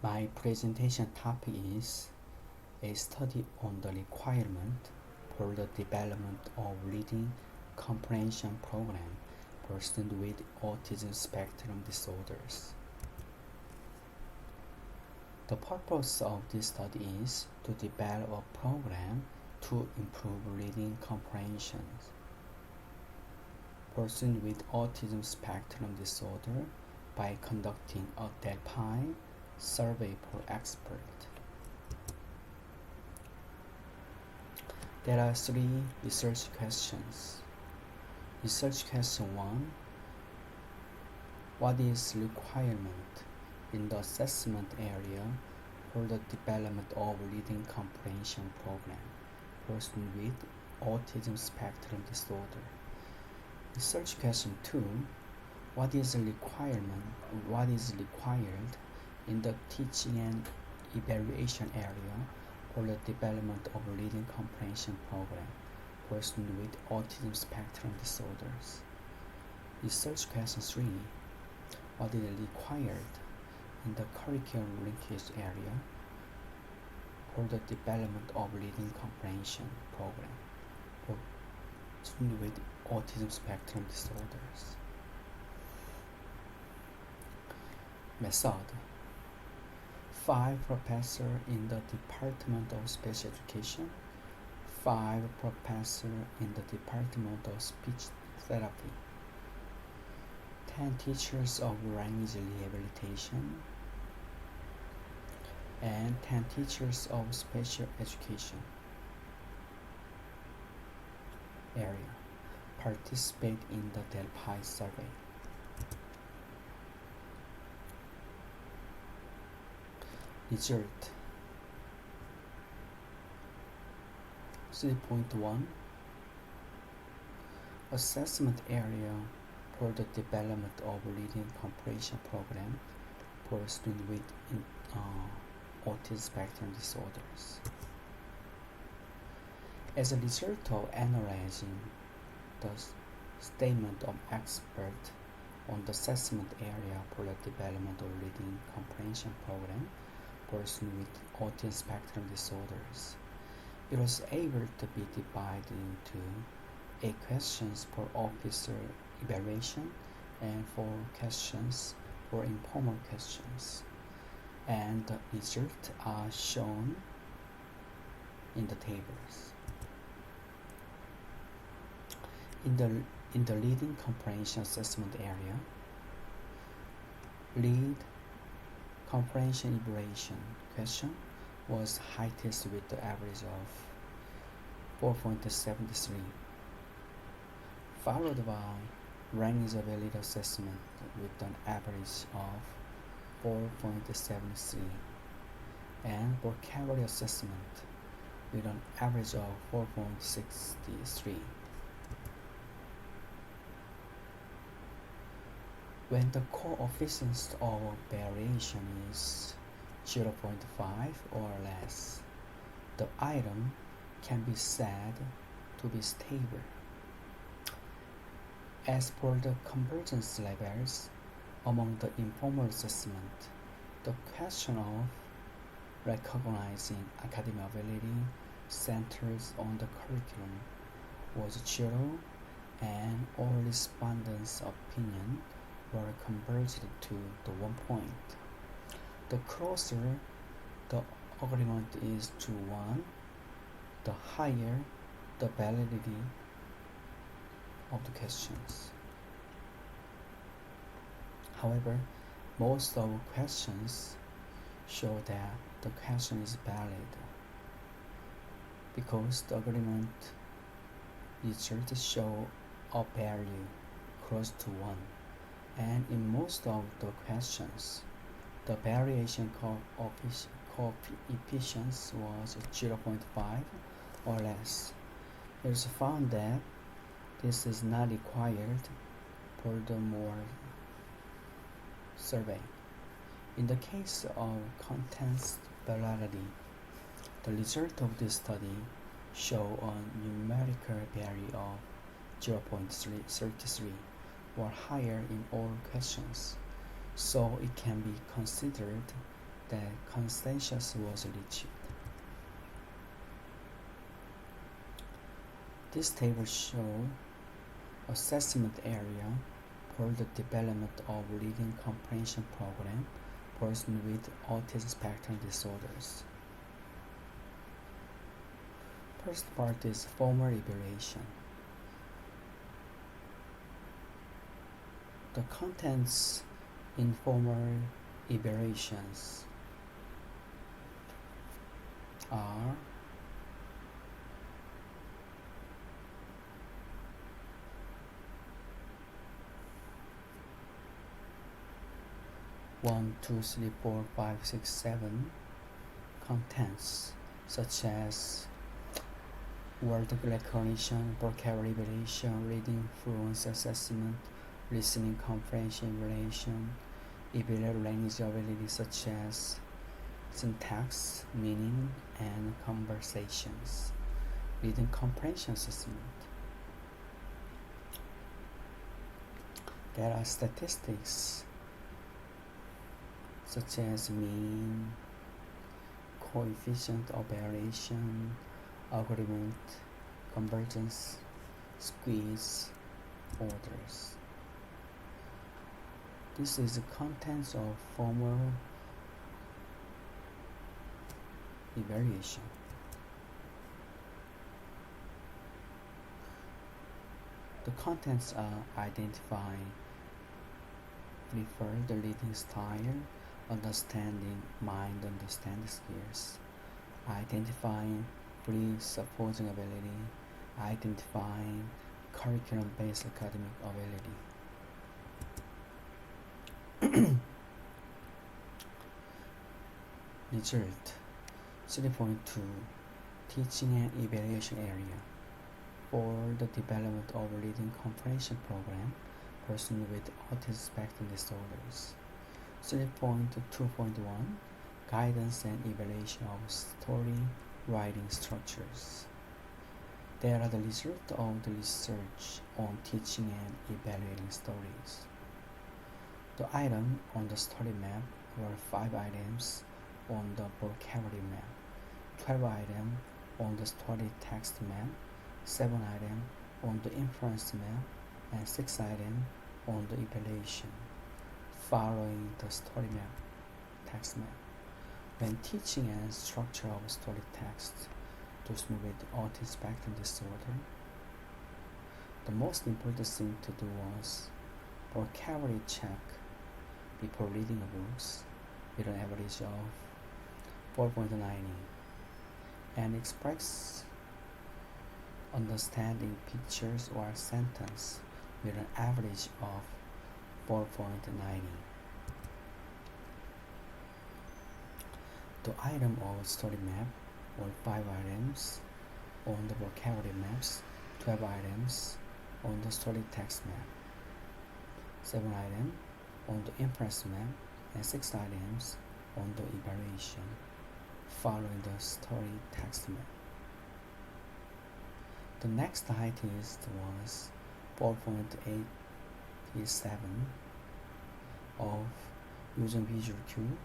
My presentation topic is a study on the requirement for the development of reading comprehension program for students with autism spectrum disorders. The purpose of this study is to develop a program to improve reading comprehension for students with autism spectrum disorder by conducting a Delphi survey for experts. There are 3 research questions. Research question 1. What is requirement in the assessment area for the development of reading comprehension program for students with autism spectrum disorder? Research question 2. What is required in the teaching and evaluation area for the development of reading comprehension program for students with autism spectrum disorders? Research question 3. What is required in the curriculum linkage area for the development of reading comprehension program for students with autism spectrum disorders? Method. 5 professors in the Department of Special Education, 5 professors in the Department of Speech Therapy, 10 teachers of language rehabilitation, and 10 teachers of special education area participate in the Delphi survey. Result. 3.1 Assessment area for the development of reading comprehension program for students with autism spectrum disorders. As a result of analyzing the statement of experts on the assessment area for the development of reading comprehension program for students with autism spectrum disorders, it was able to be divided into 8 questions for officer evaluation and 4 questions for informal questions, and the results are shown in the tables. In the reading comprehension assessment area, read comprehension evaluation question was highest with the average of 4.73, followed by language ability assessment with an average of 4.73, and vocabulary assessment with an average of 4.63. When the coefficient of variation is 0.5 or less, the item can be said to be stable. As for the convergence levels among the informal assessment, the question of recognizing academic ability centers on the curriculum was 0, and all respondents' opinion were converged to the 1 point. The closer the agreement is to 1, the higher the validity of the questions. However, most of the questions show that the question is valid because the agreement results show a value close to 1. And in most of the questions, the variation coefficient was 0.5 or less. It is found that this is not required for the more survey. In the case of contents validity, the result of this study show a numerical value of 0.33 or higher in all questions, so it can be considered that consensus was reached. This table shows assessment area for the development of reading comprehension program for persons with autism spectrum disorders. First part is formal evaluation. The contents in formal evaluations are one, two, three, four, five, six, seven contents such as word recognition, vocabulary evaluation, reading fluency assessment, listening comprehension evaluation, evaluate language ability such as syntax, meaning, and conversations, reading comprehension assessment. There are statistics such as mean, coefficient of variation, agreement, convergence, squeeze, orders. This is the contents of formal evaluation. The contents are identify, prefer the reading style, understanding, mind understanding skills, identifying presupposing ability, identifying curriculum-based academic ability. Result 3.2 Teaching and Evaluation Area for the development of reading comprehension program persons with autism spectrum disorders. 3.2.1 Guidance and evaluation of story writing structures. There are the results of the research on teaching and evaluating stories. The items on the story map were 5 items on the vocabulary map, 12 items on the story text map, 7 items on the inference map, and 6 items on the evaluation, following the story map, text map. When teaching and structure of story text, those with autism spectrum disorder, the most important thing to do was vocabulary check before reading a books with an average of 4.90 and express understanding pictures or sentence with an average of 4.90. The item of story map were 5 items on the vocabulary maps, 12 items on the story text map, 7 items on the inference map, and 6 items on the evaluation, following the story text map. The next item was 4.87 of using visual cue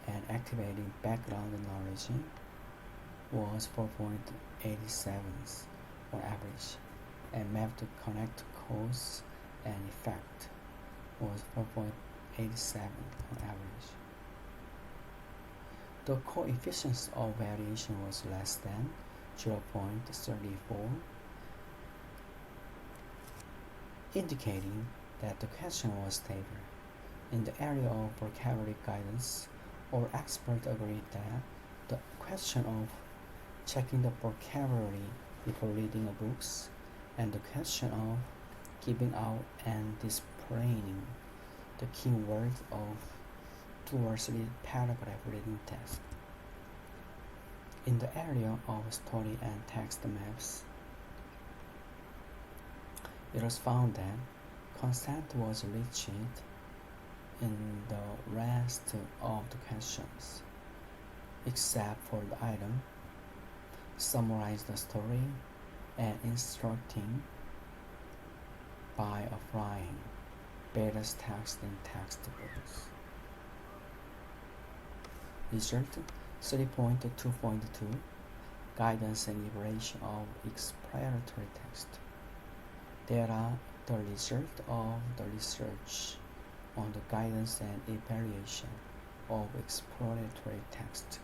and activating background knowledge was 4.87 on average, and map to connect cause and effect was 4.87 on average. The coefficient of variation was less than 0.34, indicating that the question was stable. In the area of vocabulary guidance, all experts agreed that the question of checking the vocabulary before reading a books and the question of giving out and displaying the key words of 2 or 3 paragraph reading test. In the area of story and text maps, it was found that consent was reached in the rest of the questions, except for the item summarize the story and instructing by applying various text in textbooks. Result 3.2.2 Guidance and Evaluation of Explanatory Text. There are the result of the research on the guidance and evaluation of explanatory text.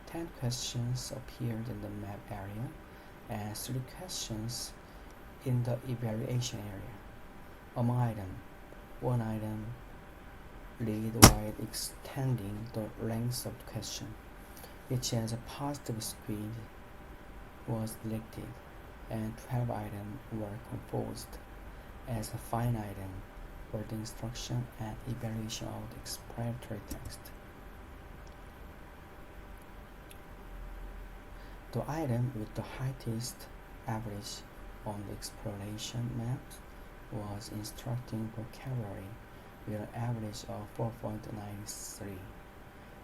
10 questions appeared in the map area and 3 questions in the evaluation area. Among items, one item read while extending the length of the question, which has a positive speed, was selected, and 12 items were composed as a fine item for the instruction and evaluation of the explanatory text. The item with the highest average on the explanation map was instructing vocabulary with an average of 4.93,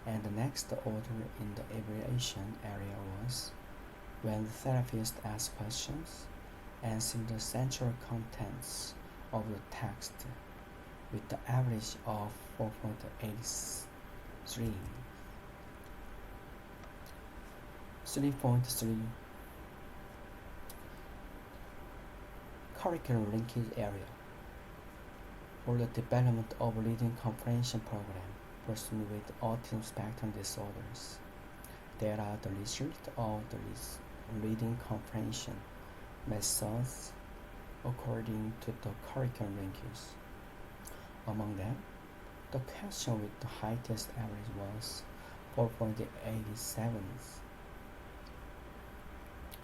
and the next order in the evaluation area was when the therapist asked questions, answer the central contents of the text with the average of 4.83. 3.3 Curriculum linkage area. For the development of reading comprehension program for students with autism spectrum disorders, there are the results of the reading comprehension methods according to the curriculum linkage. Among them, the question with the highest average was 4.87,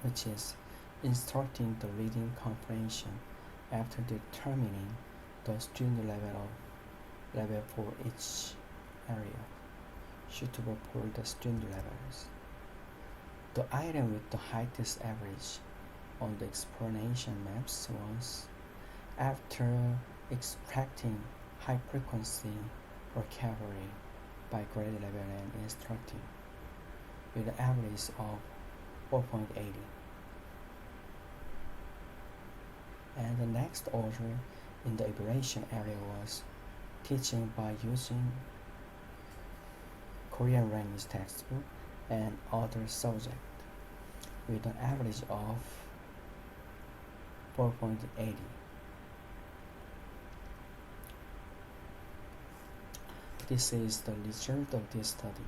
which is instructing the reading comprehension after determining the student level for each area, suitable for the student levels. The item with the highest average on the explanation maps was after extracting high frequency vocabulary by grade level and instructing, with an average of 4.80. And the next order in the evaluation area was teaching by using Korean language textbook and other subject, with an average of 4.80. This is the result of this study.